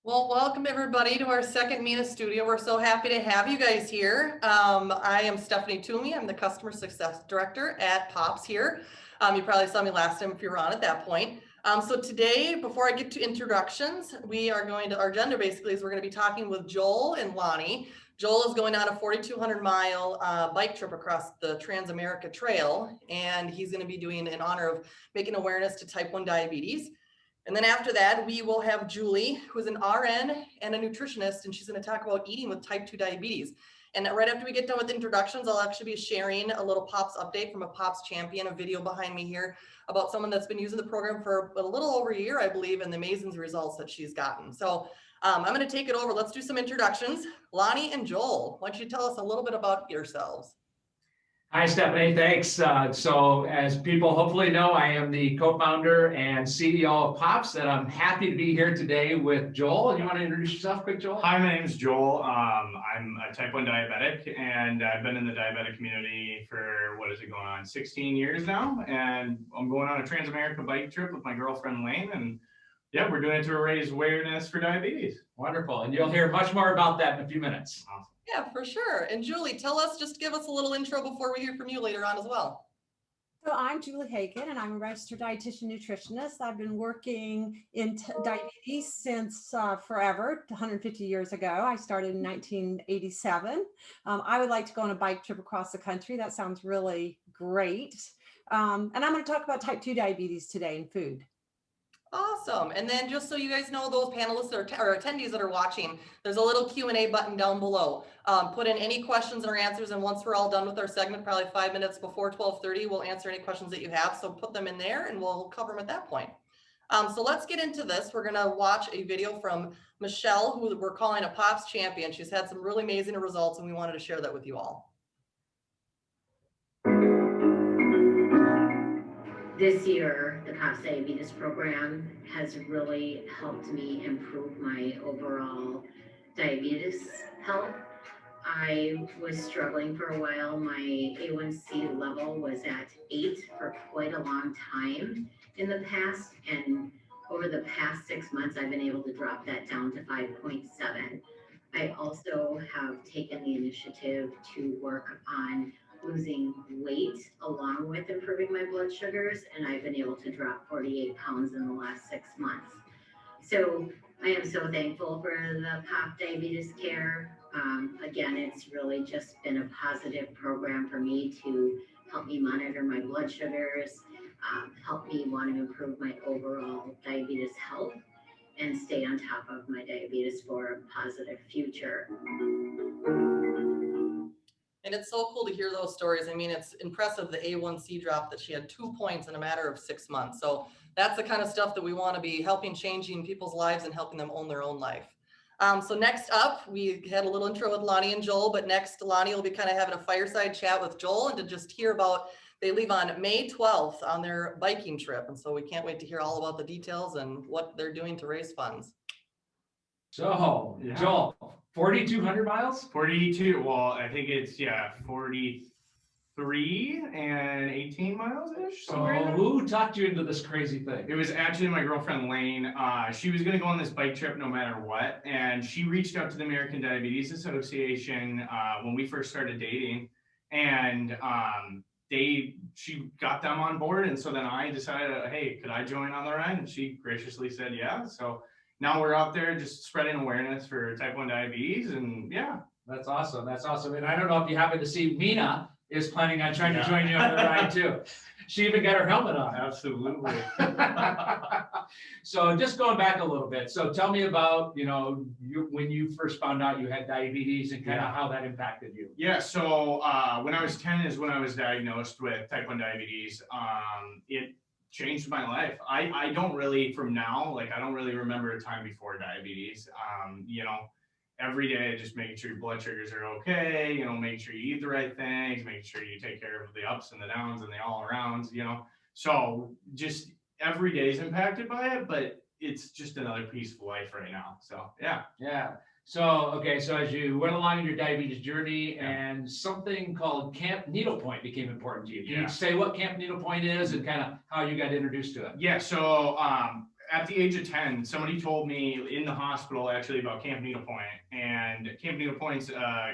Well, welcome everybody to our second Mina studio. We're so happy to have you guys here. I am Stephanie Toomey. I'm the Customer Success Director at Pops here. You probably saw me last time if you were on at that point. So today, before I get to introductions, our agenda basically is we're going to be talking with Joel and Lonnie. Joel is going on a 4,200 mile bike trip across the Trans-America Trail, and he's going to be doing in honor of making awareness to type 1 diabetes. And then after that, we will have Julie, who's an RN and a nutritionist, and she's going to talk about eating with type 2 diabetes. And right after we get done with introductions, I'll actually be sharing a little Pops update from a Pops champion, a video behind me here about someone that's been using the program for a little over a year, I believe, and the amazing results that she's gotten. So I'm going to take it over. Let's do some introductions. Lonnie and Joel, why don't you tell us a little bit about yourselves? Hi, Stephanie. Thanks. So as people hopefully know, I am the co-founder and CEO of Pops, and I'm happy to be here today with Joel. You want to introduce yourself quick, Joel? Hi, my name is Joel. I'm a type 1 diabetic, and I've been in the diabetic community for, going on 16 years now. And I'm going on a Trans-America bike trip with my girlfriend, Lane. And yeah, we're doing it to raise awareness for diabetes. Wonderful. And you'll hear much more about that in a few minutes. Awesome. Yeah, for sure. And Julie, just give us a little intro before we hear from you later on as well. So I'm Julie Hagen, and I'm a registered dietitian nutritionist. I've been working in diabetes since forever, 150 years ago. I started in 1987. I would like to go on a bike trip across the country. That sounds really great. And I'm going to talk about type 2 diabetes today and food. Awesome. And then just so you guys know, those panelists or attendees that are watching, there's a little Q&A button down below. Put in any questions or answers, and once we're all done with our segment, probably 5 minutes before 12:30, we'll answer any questions that you have. So put them in there and we'll cover them at that point. So let's get into this. We're going to watch a video from Michelle, who we're calling a Pops champion. She's had some really amazing results, and we wanted to share that with you all. This year, the Pops Diabetes program has really helped me improve my overall diabetes health. I was struggling for a while. My A1C level was at 8 for quite a long time in the past, and over the past 6 months, I've been able to drop that down to 5.7. I also have taken the initiative to work on losing weight along with improving my blood sugars, and I've been able to drop 48 pounds in the last 6 months. So I am so thankful for the Pop Diabetes Care. Again, it's really just been a positive program for me to help me monitor my blood sugars, help me want to improve my overall diabetes health, and stay on top of my diabetes for a positive future. And it's so cool to hear those stories. I mean, it's impressive, the A1C drop, that she had 2 points in a matter of 6 months. So that's the kind of stuff that we want to be changing people's lives and helping them own their own life. So next up, we had a little intro with Lonnie and Joel, but next Lonnie will be kind of having a fireside chat with Joel, and to just hear about, they leave on May 12th on their biking trip. And so we can't wait to hear all about the details and what they're doing to raise funds. So, yeah. Joel, 4,200 miles? 42. Well, I think it's, 43 and 18 miles-ish. So who talked you into this crazy thing? It was actually my girlfriend, Lane. She was going to go on this bike trip no matter what. And she reached out to the American Diabetes Association when we first started dating. And she got them on board. And so then I decided, hey, could I join on the ride? And she graciously said, yeah. So now we're out there just spreading awareness for type 1 diabetes, and yeah. That's awesome. That's awesome. And I don't know if you happen to see, Mina is planning on trying to join you on the ride too. She even got her helmet on. Absolutely. So just going back a little bit. So tell me about, when you first found out you had diabetes and kind of how that impacted you. Yeah. So when I was 10 is when I was diagnosed with type 1 diabetes. It changed my life. I don't really, from now, I don't really remember a time before diabetes. Every day, just making sure your blood sugars are okay, making sure you eat the right things, making sure you take care of the ups and the downs and the all arounds, So just every day is impacted by it, but it's just another piece of life right now. So, yeah. Yeah. So, okay, so as you went along in your diabetes journey, and something called Camp Needlepoint became important to you. Can you say what Camp Needlepoint is and kind of how you got introduced to it? Yeah, so at the age of 10, somebody told me in the hospital actually about Camp Needlepoint, and Camp Needlepoint's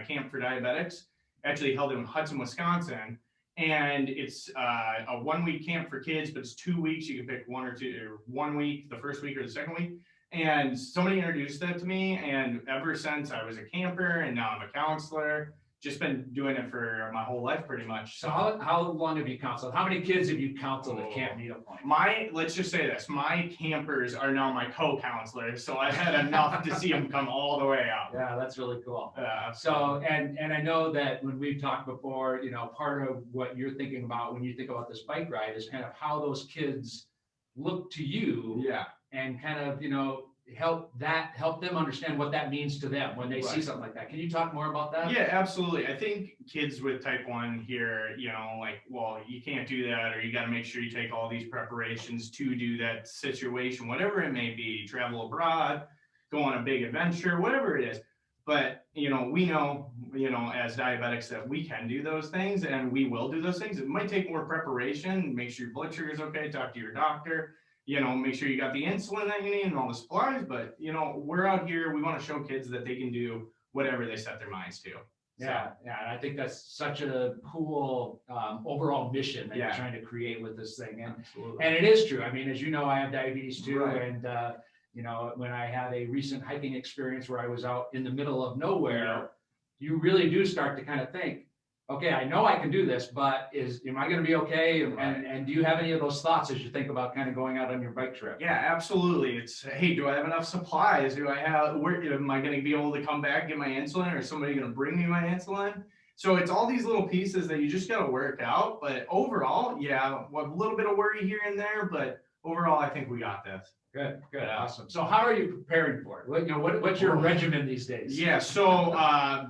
camp for diabetics actually held in Hudson, Wisconsin. And it's a 1 week camp for kids, but it's 2 weeks. You can pick one or two, or 1 week, the first week or the second week. And somebody introduced that to me. And ever since I was a camper and now I'm a counselor, just been doing it for my whole life pretty much. So how long have you counseled? How many kids have you counseled at Camp Needlepoint? Let's just say this, my campers are now my co-counselors. So I've had enough to see them come all the way out. Yeah, that's really cool. So, and I know that when we've talked before, you know, part of what you're thinking about when you think about this bike ride is kind of how those kids look to you. yeah. And kind of, you know, help them understand what that means to them when they see something like that. Can you talk more about that? Yeah, absolutely. I think kids with type 1 here, you know, like, well, you can't do that, or you got to make sure you take all these preparations to do that situation, whatever it may be, travel abroad, go on a big adventure, whatever it is. But, you know, we know, you know, as diabetics that we can do those things and we will do those things. It might take more preparation, make sure your blood sugar is okay, talk to your doctor. You know, make sure you got the insulin that you need and all the supplies. But, you know, we're out here, we want to show kids that they can do whatever they set their minds to. Yeah, yeah, and I think that's such a cool overall mission that you're Yeah. trying to create with this thing. Absolutely. And it is true. I mean, as you know, I have diabetes too. Right. And, you know, when I had a recent hiking experience where I was out in the middle of nowhere, you really do start to kind of think, okay, I know I can do this, but am I going to be okay? And do you have any of those thoughts as you think about kind of going out on your bike trip? Yeah, absolutely. It's, hey, do I have enough supplies? Am I going to be able to come back, get my insulin, or is somebody going to bring me my insulin? So it's all these little pieces that you just got to work out. But overall, yeah, a little bit of worry here and there, but overall, I think we got this. Good, awesome. So how are you preparing for it? What's your regimen these days? Yeah, so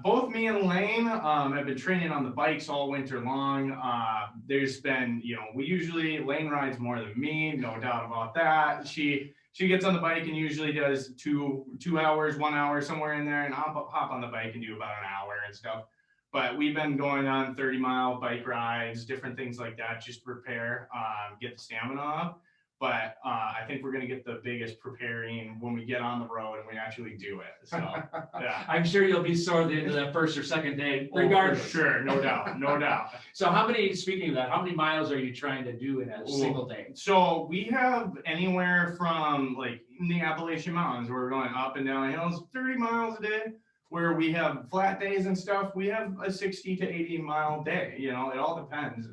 both me and Lane have been training on the bikes all winter long. There's been, you know, Lane rides more than me, no doubt about that. She gets on the bike and usually does two hours, 1 hour, somewhere in there, and I'll hop on the bike and do about an hour and stuff. But we've been going on 30-mile bike rides, different things like that, just to prepare, get the stamina up. But I think we're going to get the biggest preparing when we get on the road and we actually do it. So, yeah. I'm sure you'll be sore at the end of that first or second day, regardless. Oh, sure, no doubt, no doubt. So speaking of that, how many miles are you trying to do in a single day? So we have anywhere from, like, in the Appalachian Mountains, where we're going up and down hills, 30 miles a day. Where we have flat days and stuff, we have a 60 to 80 mile day. You know, it all depends.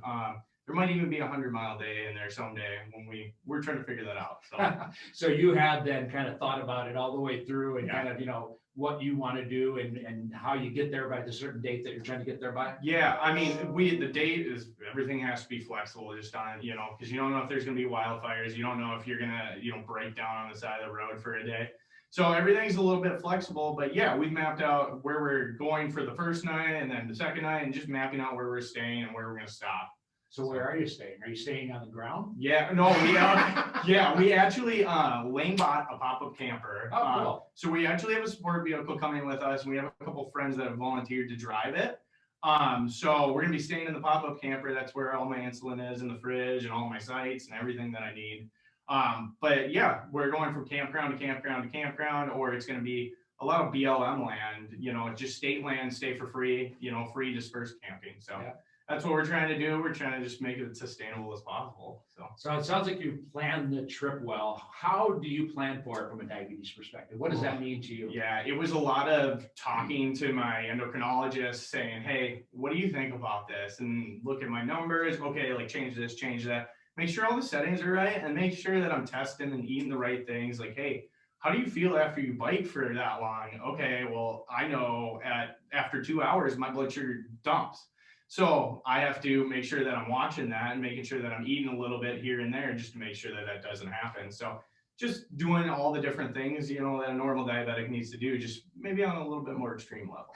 There might even be a 100-mile day in there someday when we're trying to figure that out. So, so you have then kind of thought about it all the way through and kind of, you know, what you want to do and how you get there by the certain date that you're trying to get there by? Yeah, I mean, the date is, everything has to be flexible just on, you know, because you don't know if there's going to be wildfires. You don't know if you're going to, you know, break down on the side of the road for a day. So everything's a little bit flexible, but yeah, we've mapped out where we're going for the first night and then the second night and just mapping out where we're staying and where we're going to stop. So where are you staying? Are you staying on the ground? Yeah, no, we actually, Lane bought a pop-up camper. Oh, cool. So we actually have a sport vehicle coming with us. And we have a couple friends that have volunteered to drive it. So we're gonna be staying in the pop-up camper. That's where all my insulin is in the fridge and all my sites and everything that I need. But yeah, we're going from campground to campground to campground, or it's gonna be a lot of BLM land, you know, just state land, stay for free, you know, free dispersed camping. So. Yeah. That's what we're trying to do. We're trying to just make it as sustainable as possible. So it sounds like you planned the trip well. How do you plan for it from a diabetes perspective? What does that mean to you? Yeah, it was a lot of talking to my endocrinologist saying, hey, what do you think about this? And look at my numbers. Okay, like change this, change that. Make sure all the settings are right and make sure that I'm testing and eating the right things. Like, hey, how do you feel after you bike for that long? Okay, well, I know after 2 hours, my blood sugar dumps. So I have to make sure that I'm watching that and making sure that I'm eating a little bit here and there just to make sure that that doesn't happen. So just doing all the different things, you know, that a normal diabetic needs to do, just maybe on a little bit more extreme level.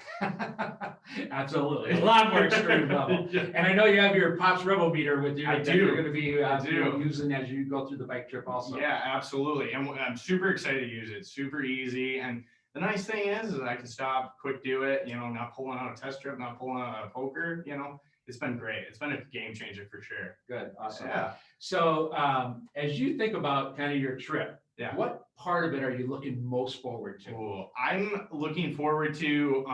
Absolutely. A lot more extreme level. Yeah. And I know you have your Pops Reble Meter with you. I do. You're going to be using as you go through the bike trip also. Yeah, absolutely. And I'm super excited to use it. It's super easy. And the nice thing is I can stop, quick do it, you know, not pulling out a test strip, not pulling out a poker, you know, it's been great. It's been a game changer for sure. Good, awesome. Yeah. So as you think about kind of your trip, Yeah. what part of it are you looking most forward to? Cool. I'm looking forward to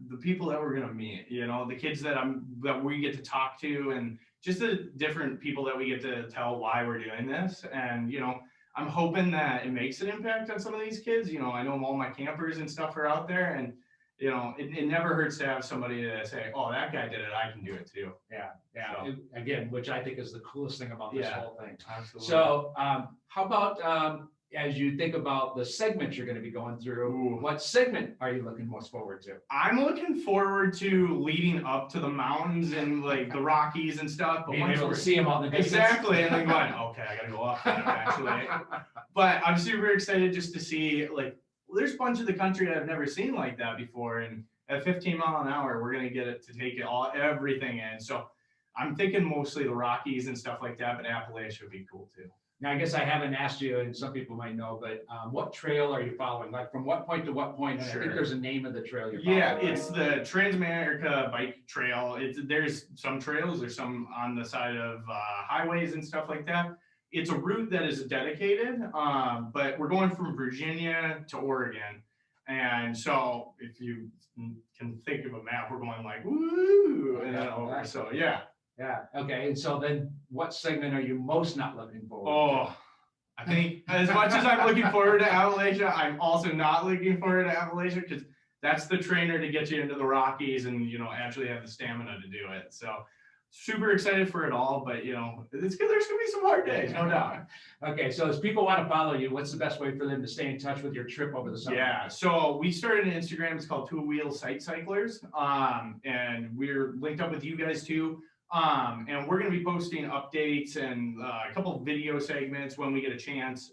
the people that we're gonna meet. You know, the kids that we get to talk to, and just the different people that we get to tell why we're doing this. And you know, I'm hoping that it makes an impact on some of these kids. You know, I know all my campers and stuff are out there, and you know, it never hurts to have somebody to say, "Oh, that guy did it. I can do it too." Yeah, yeah. So- Again, which I think is the coolest thing about this Yeah. whole thing. Absolutely. So how about as you think about the segments you're going to be going through, Ooh. what segment are you looking most forward to? I'm looking forward to leading up to the mountains and like the Rockies and stuff. But Being once able we're to see them all in the distance. exactly, and then going, okay, I gotta go up that eventually. But I'm super excited just to see, like, there's a bunch of the country I've never seen like that before, and at 15 mile an hour, we're gonna get it to take it all, everything in. So I'm thinking mostly the Rockies and stuff like that, but Appalachia would be cool too. Now, I guess I haven't asked you, and some people might know, but what trail are you following? Like from what point to what point? And I Sure. think there's a name of the trail you're following. Yeah, right? it's the Trans-America Bike Trail. There's some trails, there's some on the side of highways and stuff like that. It's a route that is dedicated, but we're going from Virginia to Oregon. And so if you can think of a map, we're going like, woo, and then over. So yeah. Yeah, okay, and so then what segment are you most not looking forward to? Oh, I think as much as I'm looking forward to Appalachia, I'm also not looking forward to Appalachia because that's the trainer to get you into the Rockies and, you know, actually have the stamina to do it. So super excited for it all, but you know, it's good. There's gonna be some hard days, no doubt. Okay, so as people want to follow you, what's the best way for them to stay in touch with your trip over the summer? Yeah, so we started an Instagram. It's called Two Wheel Sight Cyclers, and we're linked up with you guys too. And we're going to be posting updates and a couple of video segments when we get a chance.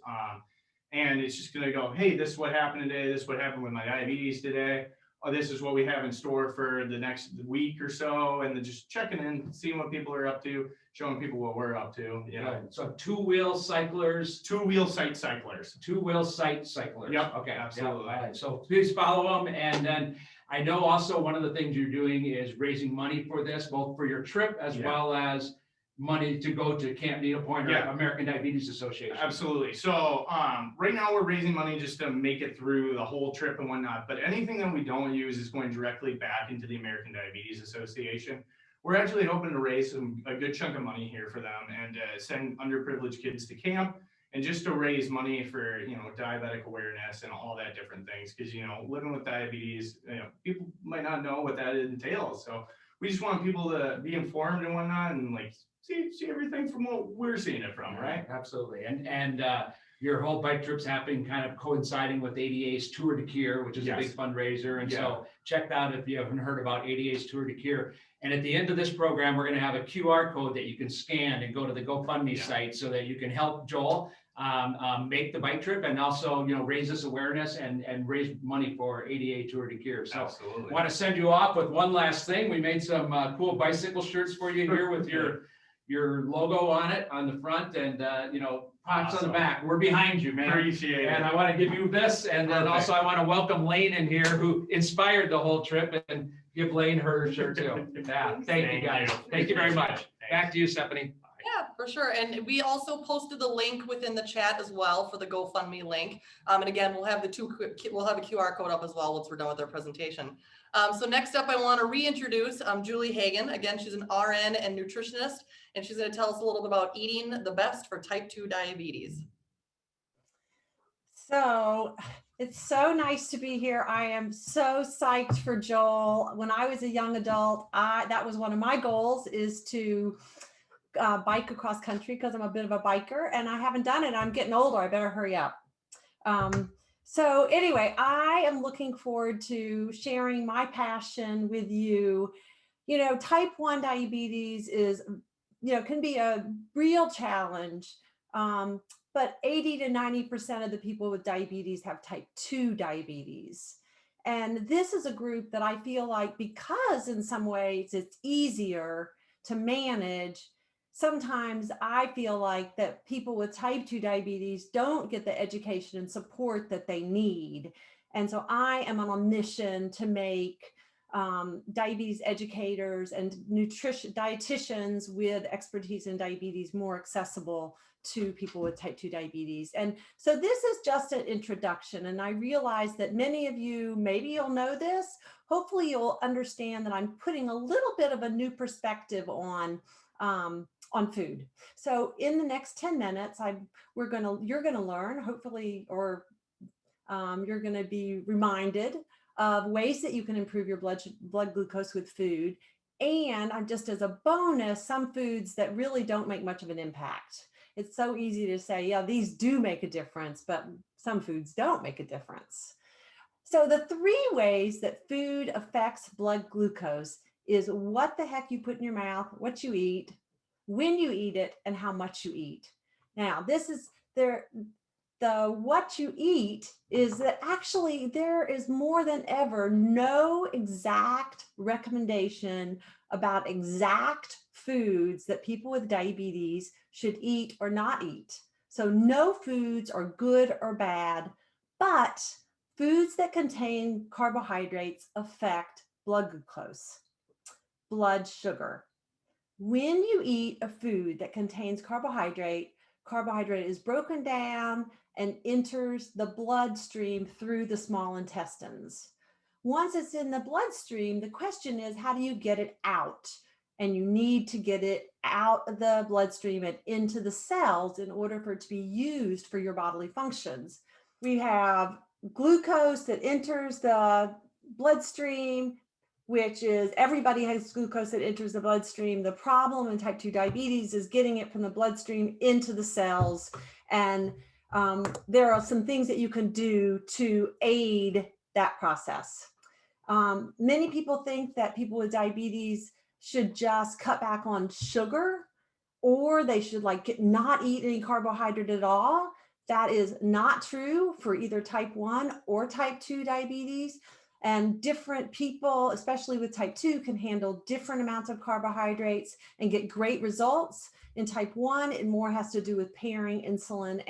And it's just going to go, hey, this is what happened today. This is what happened with my diabetes today. Oh, this is what we have in store for the next week or so. And then just checking in, seeing what people are up to, showing people what we're up to. You know, So two-wheel cyclers. Two Wheel Sight Cyclers. Two-wheel sight cyclers. Yep, Okay, absolutely. Yeah, all right. So please follow them. And then I know also one of the things you're doing is raising money for this, both for your trip as well as money to go to Camp Needlepoint or American Diabetes Association. Absolutely. So right now we're raising money just to make it through the whole trip and whatnot. But anything that we don't use is going directly back into the American Diabetes Association. We're actually hoping to raise a good chunk of money here for them and send underprivileged kids to camp. And just to raise money for, you know, diabetic awareness and all that different things. Because, you know, living with diabetes, you know, people might not know what that entails. So we just want people to be informed and whatnot and like see everything from what we're seeing it from, right? Absolutely. And your whole bike trip's happening kind of coinciding with ADA's Tour de Cure, which is a big fundraiser. And so check that out if you haven't heard about ADA's Tour de Cure. And at the end of this program, we're going to have a QR code that you can scan and go to the GoFundMe site so that you can help Joel make the bike trip and also, you know, raise this awareness and raise money for ADA Tour de Cure. So I want to send you off with one last thing. We made some cool bicycle shirts for you here with your logo on it on the front and, you know, props on the back. We're behind you, man. Appreciate it. And I want to give you this. And then also I want to welcome Lane in here who inspired the whole trip and give Lane her shirt too. Yeah, thank you guys. Thank you very much. Back to you, Stephanie. Yeah, for sure. And we also posted the link within the chat as well for the GoFundMe link. And again, we'll have a QR code up as well once we're done with our presentation. So next up, I want to reintroduce Julie Hagen. Again, she's an RN and nutritionist, and she's going to tell us a little bit about eating the best for type 2 diabetes. So it's so nice to be here. I am so psyched for Joel. When I was a young adult, that was one of my goals, is to bike across country because I'm a bit of a biker and I haven't done it. I'm getting older. I better hurry up. So anyway, I am looking forward to sharing my passion with you. You know, type 1 diabetes is, you know, can be a real challenge. But 80 to 90% of the people with diabetes have type 2 diabetes. And this is a group that I feel like, because in some ways it's easier to manage, sometimes I feel like that people with type 2 diabetes don't get the education and support that they need. And so I am on a mission to make diabetes educators and dietitians with expertise in diabetes more accessible to people with type 2 diabetes. And so this is just an introduction. And I realize that many of you, maybe you'll know this, hopefully you'll understand that I'm putting a little bit of a new perspective on food. So in the next 10 minutes, you're gonna learn, hopefully, or you're gonna be reminded of ways that you can improve your blood glucose with food. And I'm just as a bonus, some foods that really don't make much of an impact. It's so easy to say, yeah, these do make a difference, but some foods don't make a difference. So the 3 ways that food affects blood glucose is what the heck you put in your mouth, what you eat, when you eat it, and how much you eat. Now, this is the what you eat is that actually there is more than ever no exact recommendation about exact foods that people with diabetes should eat or not eat. So no foods are good or bad, but foods that contain carbohydrates affect blood glucose, blood sugar. When you eat a food that contains carbohydrate is broken down and enters the bloodstream through the small intestines. Once it's in the bloodstream, the question is, how do you get it out? And you need to get it out of the bloodstream and into the cells in order for it to be used for your bodily functions. We have glucose that enters the bloodstream, which is everybody has glucose that enters the bloodstream. The problem in type 2 diabetes is getting it from the bloodstream into the cells. And there are some things that you can do to aid that process. Many people think that people with diabetes should just cut back on sugar, or they should not eat any carbohydrate at all. That is not true for either type 1 or type 2 diabetes. And different people, especially with type 2, can handle different amounts of carbohydrates and get great results. In type 1, it more has to do with pairing insulin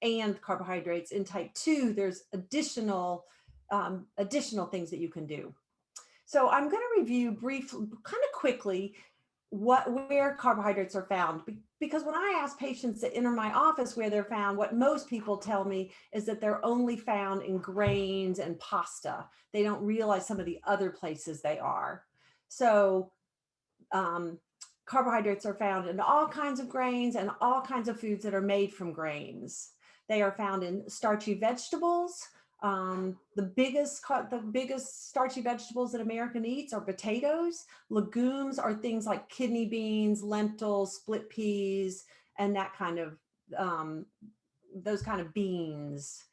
and carbohydrates. In type 2, there's additional things that you can do. So I'm going to review kind of quickly where carbohydrates are found, because when I ask patients that enter my office where they're found, what most people tell me is that they're only found in grains and pasta. They don't realize some of the other places they are. So carbohydrates are found in all kinds of grains and all kinds of foods that are made from grains. They are found in starchy vegetables. The biggest starchy vegetables that American eats are potatoes. Legumes are things like kidney beans, lentils, split peas, and that kind of those kind of beans.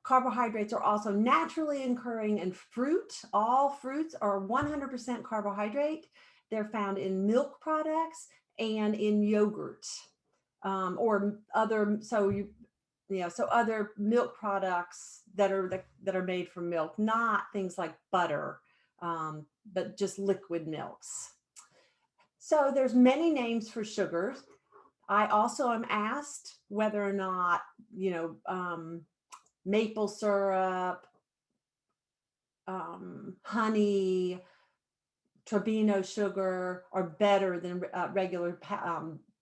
Carbohydrates are also naturally occurring in fruit. All fruits are 100% carbohydrate. They're found in milk products and in yogurt, or other. So other milk products that are made from milk, not things like butter, but just liquid milks. So there's many names for sugars. I also am asked whether or not, maple syrup, honey, Trevino sugar are better than regular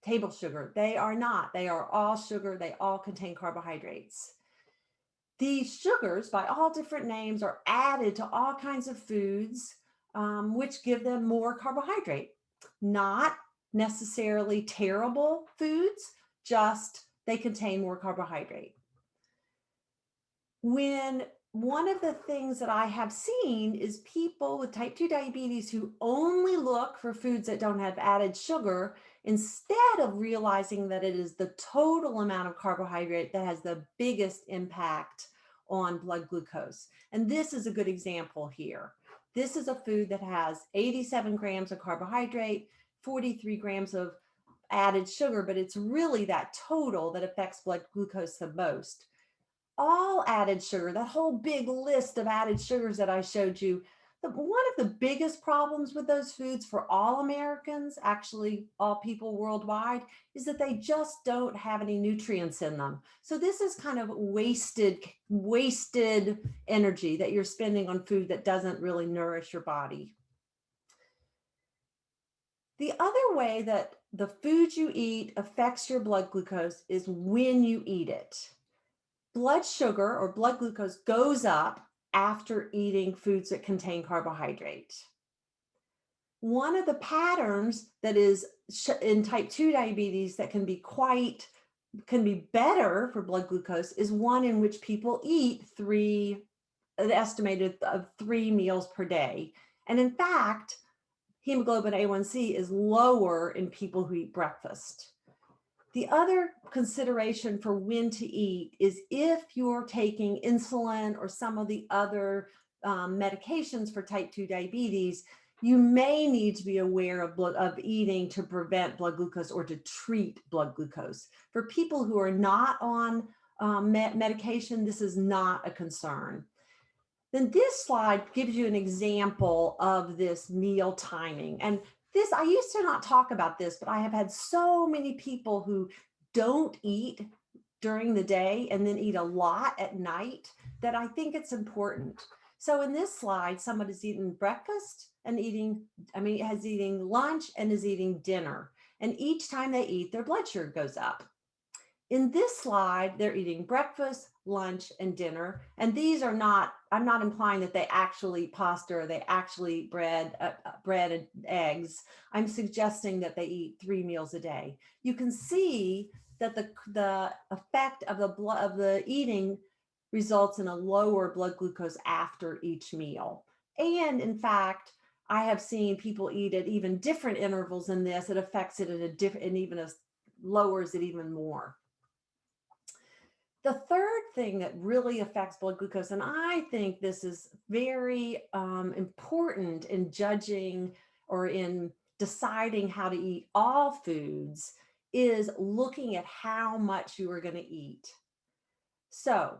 table sugar. They are not. They are all sugar. They all contain carbohydrates. These sugars, by all different names, are added to all kinds of foods, which give them more carbohydrate. Not necessarily terrible foods, just they contain more carbohydrate. One of the things that I have seen is people with type 2 diabetes who only look for foods that don't have added sugar, instead of realizing that it is the total amount of carbohydrate that has the biggest impact on blood glucose. And this is a good example here. This is a food that has 87 grams of carbohydrate, 43 grams of added sugar, but it's really that total that affects blood glucose the most. All added sugar, that whole big list of added sugars that I showed you, One of the biggest problems with those foods for all Americans, actually all people worldwide, is that they just don't have any nutrients in them. So this is kind of wasted energy that you're spending on food that doesn't really nourish your body. The other way that the food you eat affects your blood glucose is when you eat it. Blood sugar or blood glucose goes up after eating foods that contain carbohydrate. One of the patterns that is in type 2 diabetes that can be better for blood glucose is one in which people eat an estimated of 3 meals per day. And in fact, hemoglobin A1C is lower in people who eat breakfast. The other consideration for when to eat is if you're taking insulin or some of the other medications for type 2 diabetes, you may need to be aware of eating to prevent blood glucose or to treat blood glucose. For people who are not on medication, this is not a concern. Then this slide gives you an example of this meal timing. And this, I used to not talk about this, but I have had so many people who don't eat during the day and then eat a lot at night that I think it's important. So in this slide, someone is eating breakfast and eating lunch and is eating dinner. And each time they eat, their blood sugar goes up. In this slide, they're eating breakfast, lunch, and dinner. And these are not, I'm not implying that they actually eat pasta or they actually eat bread and eggs. I'm suggesting that they eat 3 meals a day. You can see that the effect of the eating results in a lower blood glucose after each meal. And in fact, I have seen people eat at even different intervals in this. It affects it at a different, and even lowers it even more. The third thing that really affects blood glucose, and I think this is very important in judging or in deciding how to eat all foods, is looking at how much you are going to eat. So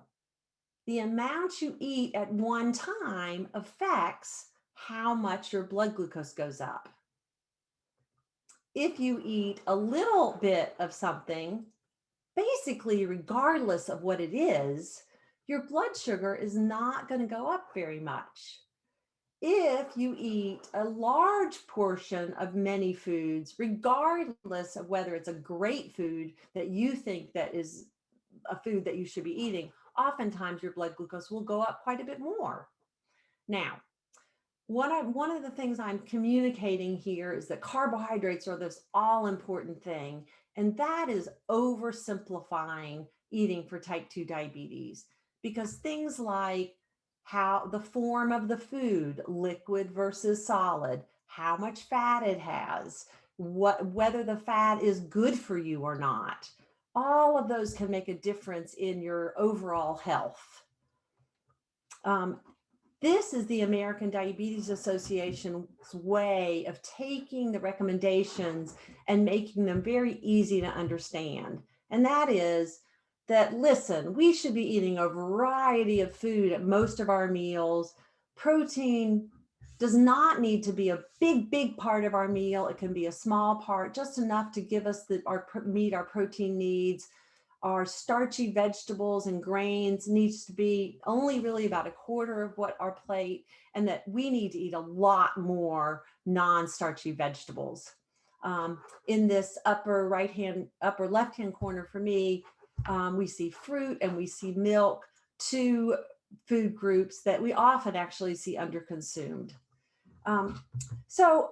the amount you eat at one time affects how much your blood glucose goes up. If you eat a little bit of something, basically, regardless of what it is, your blood sugar is not going to go up very much. If you eat a large portion of many foods, regardless of whether it's a great food that you think that is a food that you should be eating, oftentimes your blood glucose will go up quite a bit more. Now, one of the things I'm communicating here is that carbohydrates are this all important thing, and that is oversimplifying eating for type 2 diabetes, because things like how the form of the food, liquid versus solid, how much fat it has, whether the fat is good for you or not, all of those can make a difference in your overall health. This is the American Diabetes Association's way of taking the recommendations and making them very easy to understand. And that is that, listen, we should be eating a variety of food at most of our meals. Protein does not need to be a big part of our meal. It can be a small part, just enough to give us meet our protein needs. Our starchy vegetables and grains needs to be only really about a quarter of what our plate, and that we need to eat a lot more non-starchy vegetables. In this upper left-hand corner for me, we see fruit and we see milk, two food groups that we often actually see underconsumed. So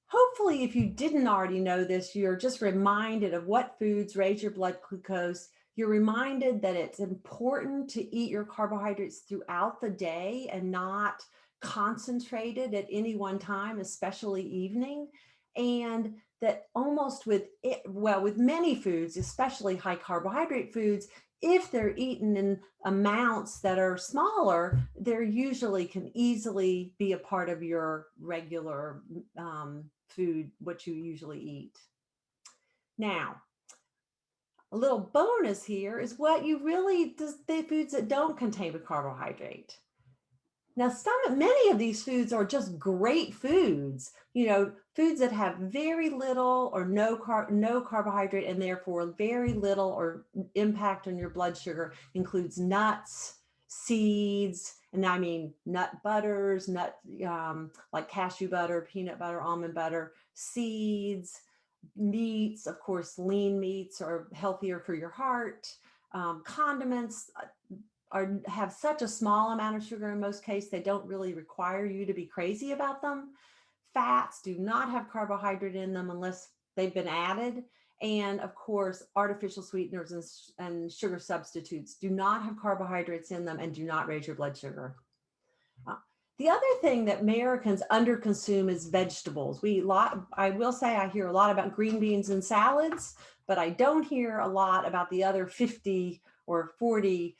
hopefully, if you didn't already know this, you're just reminded of what foods raise your blood glucose. You're reminded that it's important to eat your carbohydrates throughout the day and not concentrated at any one time, especially evening. And that almost with many foods, especially high carbohydrate foods, if they're eaten in amounts that are smaller, they usually can easily be a part of your regular food, what you usually eat. Now, a little bonus here is what you really, the foods that don't contain a carbohydrate. Now, many of these foods are just great foods, foods that have very little or no carbohydrate, and therefore very little or impact on your blood sugar, includes nuts, seeds, and I mean nut butters, like cashew butter, peanut butter, almond butter, seeds, meats. Of course, lean meats are healthier for your heart. Condiments have such a small amount of sugar in most cases, they don't really require you to be crazy about them. Fats do not have carbohydrate in them unless they've been added. And of course, artificial sweeteners and sugar substitutes do not have carbohydrates in them and do not raise your blood sugar. The other thing that Americans underconsume is vegetables. I will say I hear a lot about green beans and salads, but I don't hear a lot about the other 50 or 40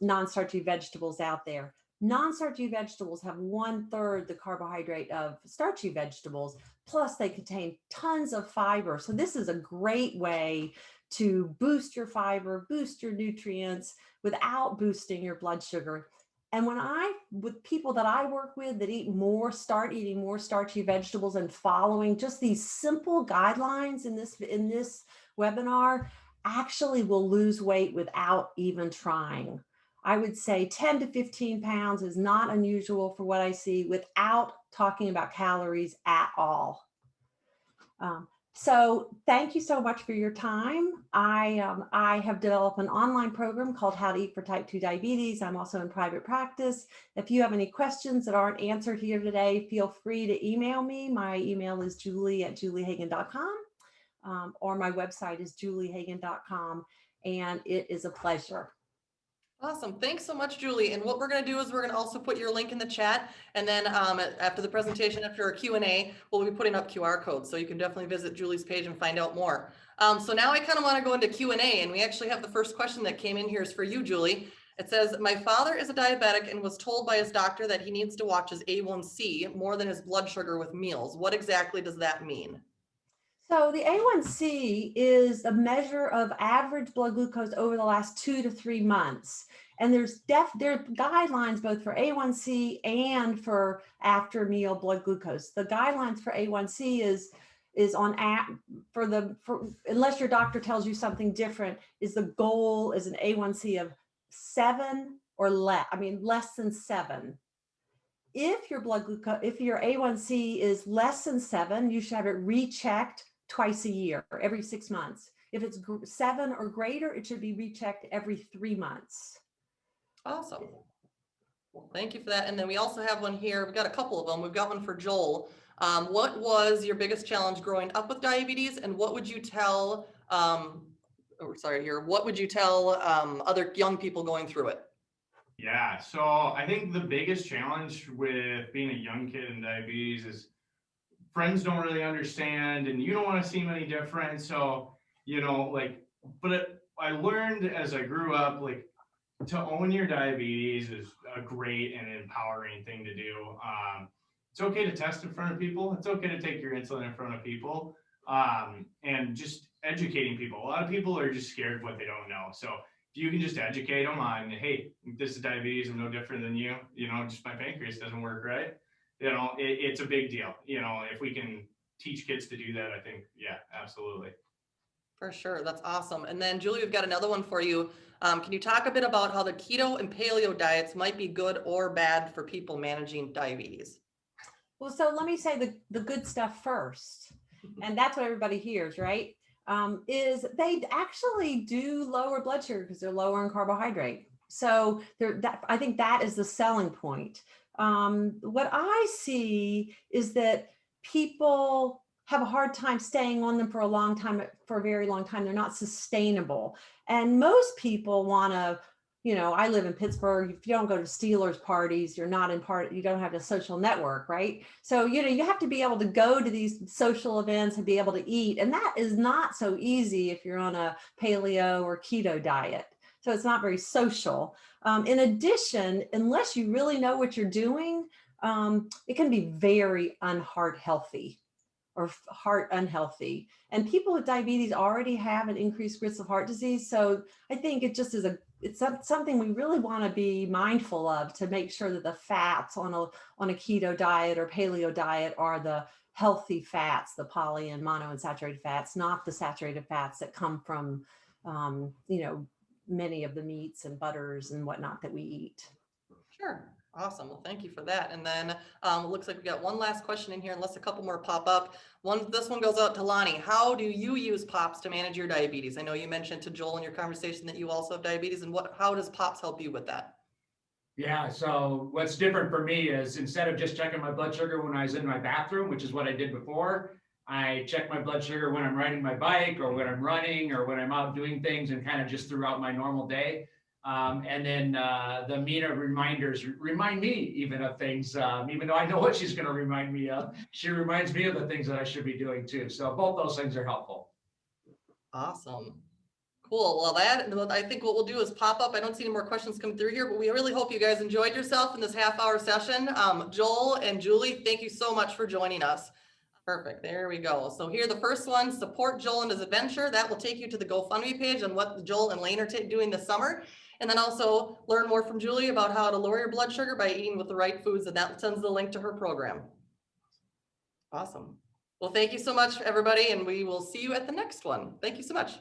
non-starchy vegetables out there. Non-starchy vegetables have 1/3 the carbohydrate of starchy vegetables, plus they contain tons of fiber. So this is a great way to boost your fiber, boost your nutrients without boosting your blood sugar. And with people that I work with that start eating more starchy vegetables and following just these simple guidelines in this webinar, actually will lose weight without even trying. I would say 10 to 15 pounds is not unusual for what I see without talking about calories at all. So thank you so much for your time. I have developed an online program called How to Eat for Type 2 Diabetes. I'm also in private practice. If you have any questions that aren't answered here today, feel free to email me. My email is julie@juliehagen.com, or my website is juliehagen.com, and it is a pleasure. Awesome. Thanks so much, Julie. And what we're going to do is we're going to also put your link in the chat. And then after the presentation, after our Q&A, we'll be putting up QR codes. So you can definitely visit Julie's page and find out more. So now I kind of want to go into Q&A. And we actually have the first question that came in here is for you, Julie. It says, my father is a diabetic and was told by his doctor that he needs to watch his A1C more than his blood sugar with meals. What exactly does that mean? So the A1C is a measure of average blood glucose over the last 2 to 3 months. And there are guidelines both for A1C and for after meal blood glucose. The guidelines for A1C is unless your doctor tells you something different, the goal is an A1C of 7 or less than 7. If your A1C is less than 7, you should have it rechecked twice a year, every 6 months. If it's 7 or greater, it should be rechecked every 3 months. Awesome. Well, thank you for that. And then we also have one here. We've got a couple of them. We've got one for Joel. What was your biggest challenge growing up with diabetes, and what would you tell, what would you tell other young people going through it? Yeah, so I think the biggest challenge with being a young kid in diabetes is friends don't really understand and you don't want to seem any different. So, but I learned as I grew up, to own your diabetes is a great and empowering thing to do. It's okay to test in front of people. It's okay to take your insulin in front of people, and just educating people. A lot of people are just scared of what they don't know. So if you can just educate them on, hey, this is diabetes, I'm no different than you, just my pancreas doesn't work right. It's a big deal. If we can teach kids to do that, I think, yeah, absolutely. For sure. That's awesome. And then Julie, we've got another one for you. Can you talk a bit about how the keto and paleo diets might be good or bad for people managing diabetes? Well, so let me say the good stuff first. And that's what everybody hears, right? Is they actually do lower blood sugar because they're lower in carbohydrate. So I think that is the selling point. What I see is that people have a hard time staying on them for a very long time. They're not sustainable. And most people want to, I live in Pittsburgh. If you don't go to Steelers parties, you don't have a social network, right? So, you have to be able to go to these social events and be able to eat. And that is not so easy if you're on a paleo or keto diet. So it's not very social. In addition, unless you really know what you're doing, it can be very heart unhealthy. And people with diabetes already have an increased risk of heart disease. So I think it just is a it's something we really want to be mindful of to make sure that the fats on a keto diet or paleo diet are the healthy fats, the poly and monounsaturated fats, not the saturated fats that come from, many of the meats and butters and whatnot that we eat. Sure. Awesome. Well, thank you for that. And then it looks like we got one last question in here, unless a couple more pop up. This one goes out to Lonnie. How do you use POPs to manage your diabetes? I know you mentioned to Joel in your conversation that you also have diabetes, and how does POPs help you with that? Yeah, so what's different for me is instead of just checking my blood sugar when I was in my bathroom, which is what I did before, I check my blood sugar when I'm riding my bike or when I'm running or when I'm out doing things and kind of just throughout my normal day. And then the Mina reminders remind me even of things, even though I know what she's going to remind me of. She reminds me of the things that I should be doing too. So both those things are helpful. Awesome. Cool. Well, I think what we'll do is pop up. I don't see any more questions come through here, but we really hope you guys enjoyed yourself in this half-hour session. Joel and Julie, thank you so much for joining us. Perfect. There we go. So here, the first one, support Joel in his adventure. That will take you to the GoFundMe page on what Joel and Lane are doing this summer. And then also learn more from Julie about how to lower your blood sugar by eating with the right foods. And that sends the link to her program. Awesome. Well, thank you so much, everybody. And we will see you at the next one. Thank you so much.